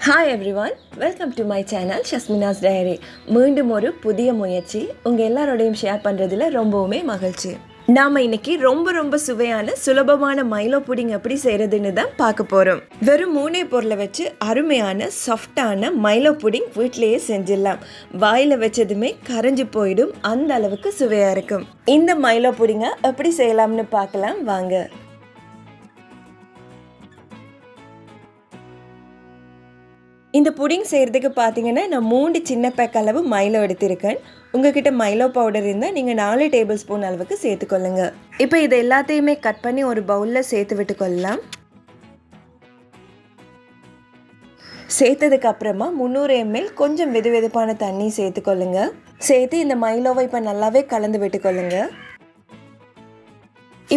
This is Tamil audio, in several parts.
Hi everyone, welcome to my channel Shasmina's diary. மீண்டும் ஒரு புதிய முயற்சி உங்கள் எல்லாரோடையும் ஷேர் பண்ணுறதுல ரொம்பவுமே மகிழ்ச்சி. நாம் இன்னைக்கு ரொம்ப சுவையான சுலபமான மைலோ புடிங் எப்படி செய்கிறதுன்னு தான் பார்க்க போகிறோம். வெறும் 3 பொருளை வச்சு அருமையான சாஃப்டான மைலோ புடிங் வீட்டிலேயே செஞ்சிடலாம். வாயில் வச்சதுமே கரைஞ்சி போயிடும், அந்த அளவுக்கு சுவையாக இருக்கும். இந்த மைலோ புடிங்கை எப்படி செய்யலாம்னு பார்க்கலாம் வாங்க. இந்த புடிங் செய்கிறதுக்கு பார்த்தீங்கன்னா நான் 3 சின்ன பேக் அளவு மைலோ எடுத்திருக்கேன். உங்ககிட்ட மைலோ பவுடர் இருந்தால் நீங்கள் 4 டேபிள் ஸ்பூன் அளவுக்கு சேர்த்துக்கொள்ளுங்க. இப்போ இதை எல்லாத்தையுமே கட் பண்ணி ஒரு பவுலில் சேர்த்து விட்டுக்கொள்ளலாம். சேர்த்ததுக்கு அப்புறமா 300 ml கொஞ்சம் வெதுவெதுப்பான தண்ணி சேர்த்துக்கொள்ளுங்க. சேர்த்து இந்த மைலோவை இப்போ நல்லாவே கலந்து விட்டுக்கொள்ளுங்க.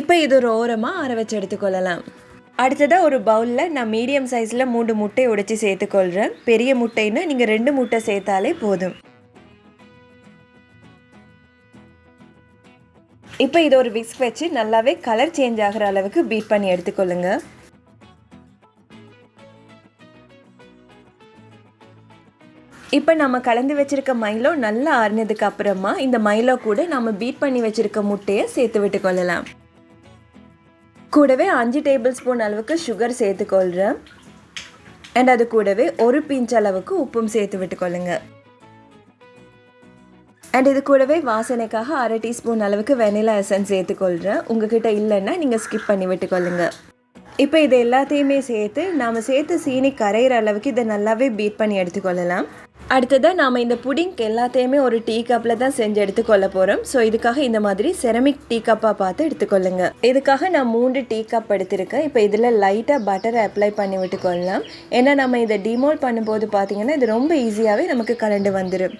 இப்போ இது ஒரு ஓரமாக ஆற வச்சு எடுத்துக்கொள்ளலாம். அடுத்ததாக ஒரு பவுலில் நான் மீடியம் சைஸில் 3 முட்டையை உடைச்சி சேர்த்துக்கொள்கிறேன். பெரிய முட்டைன்னா நீங்கள் 2 முட்டை சேர்த்தாலே போதும். இப்போ இதை ஒரு விஸ்க் வச்சு நல்லாவே கலர் சேஞ்ச் ஆகிற அளவுக்கு பீட் பண்ணி எடுத்துக்கொள்ளுங்க. இப்போ நம்ம கலந்து வச்சிருக்க மைலோ நல்லா ஆறினதுக்கு அப்புறமா இந்த மைலோ கூட நம்ம பீட் பண்ணி வச்சிருக்க முட்டையை சேர்த்து விட்டுக்கொள்ளலாம். கூடவே 5 டேபிள் ஸ்பூன் அளவுக்கு சுகர் சேர்த்துக்கொள்கிறேன். அண்ட் அது கூடவே ஒரு பிஞ்ச் அளவுக்கு உப்பும் சேர்த்து விட்டுக்கொள்ளுங்க. அண்ட் இது கூடவே வாசனைக்காக 1/2 டீஸ்பூன் அளவுக்கு வெனிலா எசன்ஸ் சேர்த்துக்கொள்கிறேன். உங்ககிட்ட இல்லைன்னா நீங்கள் ஸ்கிப் பண்ணி விட்டுக்கொள்ளுங்க. இப்போ இதை எல்லாத்தையுமே சேர்த்து நாம் சேர்த்து சீனி கரையிற அளவுக்கு இதை நல்லாவே பீட் பண்ணி எடுத்துக்கொள்ளலாம். அடுத்ததாக நாம் இந்த புடிங்க்கு எல்லாத்தையுமே ஒரு டீ கப்பில் தான் செஞ்சு எடுத்துக்கொள்ள போகிறோம். ஸோ இதுக்காக இந்த மாதிரி செரமிக் டீ கப்பாக பார்த்து எடுத்துக்கொள்ளுங்க. இதுக்காக நான் 3 டீ கப் எடுத்திருக்கேன். இப்போ இதில் லைட்டாக பட்டரை அப்ளை பண்ணி விட்டுக்கொள்ளலாம். ஏன்னா நம்ம இதை டிமோல்ட் பண்ணும்போது பார்த்தீங்கன்னா இது ரொம்ப ஈஸியாகவே நமக்கு கலண்டு வந்துடும்.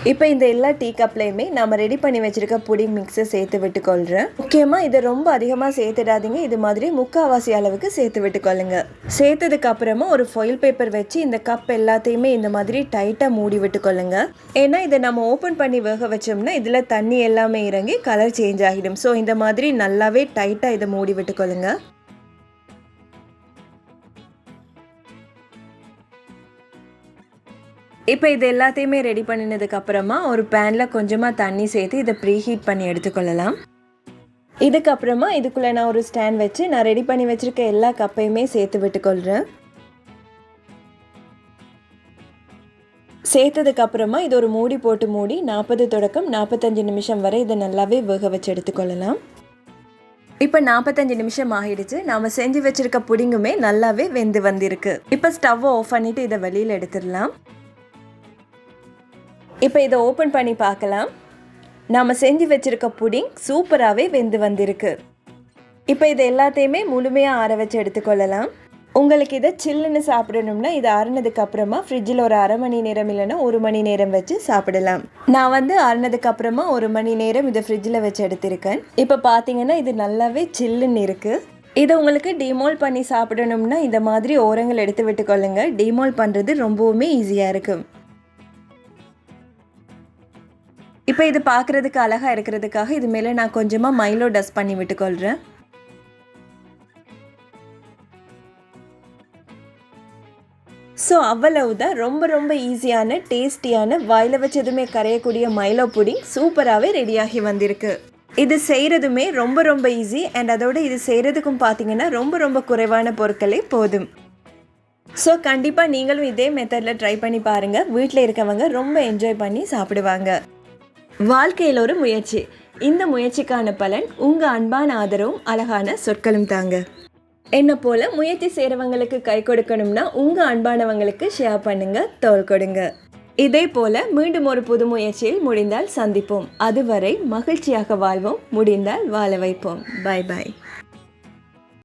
இப்போ இந்த எல்லா டீ கப்லையுமே நம்ம ரெடி பண்ணி வச்சுருக்க புடிங் மிக்ஸை சேர்த்து விட்டுக்கொள்கிறேன். முக்கியமாக இதை ரொம்ப அதிகமாக சேர்த்துடாதீங்க. இது மாதிரி முக்கால்வாசி அளவுக்கு சேர்த்து விட்டுக்கொள்ளுங்க. சேர்த்ததுக்கு அப்புறமா ஒரு ஃபாயில் பேப்பர் வச்சு இந்த கப் எல்லாத்தையுமே இந்த மாதிரி டைட்டாக மூடி விட்டுக்கொள்ளுங்க. ஏன்னா இதை நம்ம ஓப்பன் பண்ணி வேக வச்சோம்னா இதில் தண்ணி எல்லாமே இறங்கி கலர் சேஞ்ச் ஆகிடும். ஸோ இந்த மாதிரி நல்லாவே டைட்டாக இதை மூடி விட்டுக்கொள்ளுங்க. இப்போ இது எல்லாத்தையுமே ரெடி பண்ணினதுக்கு அப்புறமா ஒரு பேனில் கொஞ்சமாக தண்ணி சேர்த்து இதை ப்ரீ ஹீட் பண்ணி எடுத்துக்கொள்ளலாம். இதுக்கப்புறமா இதுக்குள்ளே நான் ஒரு ஸ்டாண்ட் வச்சு நான் ரெடி பண்ணி வச்சுருக்க எல்லா கப்பையுமே சேர்த்து விட்டுக்கொள்கிறேன். சேர்த்ததுக்கப்புறமா இது ஒரு மூடி போட்டு மூடி 40 தொடக்கம் 45 நிமிஷம் வரை இதை நல்லாவே வேக வச்சு எடுத்துக்கொள்ளலாம். இப்போ 45 நிமிஷம் ஆகிடுச்சு. நாம் செஞ்சு வச்சுருக்க புடிங்குமே நல்லாவே வெந்து வந்திருக்கு. இப்போ ஸ்டவ்வை ஆஃப் பண்ணிவிட்டு இதை வெளியில் எடுத்துடலாம். இப்போ இதை ஓப்பன் பண்ணி பார்க்கலாம். நாம் செஞ்சு வச்சுருக்க புடிங் சூப்பராகவே வெந்து வந்திருக்கு. இப்போ இதை எல்லாத்தையுமே முழுமையாக ஆற வச்சு எடுத்துக்கொள்ளலாம். உங்களுக்கு இதை சில்லுன்னு சாப்பிடணும்னா இது ஆறினதுக்கு அப்புறமா ஃப்ரிட்ஜில் ஒரு 1/2 மணி நேரம் இல்லைன்னா 1 மணி நேரம் வச்சு சாப்பிடலாம். நான் ஆறினதுக்கு அப்புறமா 1 மணி நேரம் இதை ஃப்ரிட்ஜில் வச்சு எடுத்திருக்கேன். இப்போ பார்த்தீங்கன்னா இது நல்லாவே சில்லுன்னு இருக்குது. இதை உங்களுக்கு டிமோல்ட் பண்ணி சாப்பிடணும்னா இந்த மாதிரி ஓரங்கள் எடுத்து விட்டுக்கொள்ளுங்க. டிமோல்ட் பண்ணுறது ரொம்பவுமே ஈஸியாக இருக்கும். இப்போ இது பார்க்குறதுக்கு அழகாக இருக்கிறதுக்காக இது மேலே நான் கொஞ்சமாக மைலோ டஸ்ட் பண்ணி விட்டுக்கொள்கிறேன். ஸோ அவ்வளவுதான். ரொம்ப ஈஸியான டேஸ்டியான வாயில் வச்சதுமே கரையக்கூடிய மைலோ புடிங் சூப்பராகவே ரெடியாகி வந்திருக்கு. இது செய்கிறதுமே ரொம்ப ஈஸி. அண்ட் அதோட இது செய்கிறதுக்கும் பார்த்தீங்கன்னா ரொம்ப குறைவான பொருட்களே போதும். ஸோ கண்டிப்பாக நீங்களும் இதே மெத்தடில் ட்ரை பண்ணி பாருங்கள். வீட்டில் இருக்கவங்க ரொம்ப என்ஜாய் பண்ணி சாப்பிடுவாங்க. வாழ்க்கையில் ஒரு முயற்சி. இந்த முயற்சிக்கான பலன் உங்கள் அன்பான ஆதரவும் அழகான சொற்களும் தாங்க. என்னை போல் முயற்சி செய்கிறவங்களுக்கு கை கொடுக்கணும்னா உங்கள் அன்பானவங்களுக்கு ஷேர் பண்ணுங்கள், தோள் கொடுங்க. இதே போல் மீண்டும் ஒரு புது முயற்சியில் முடிந்தால் சந்திப்போம். அதுவரை மகிழ்ச்சியாக வாழ்வோம், முடிந்தால் வாழ வைப்போம். பை.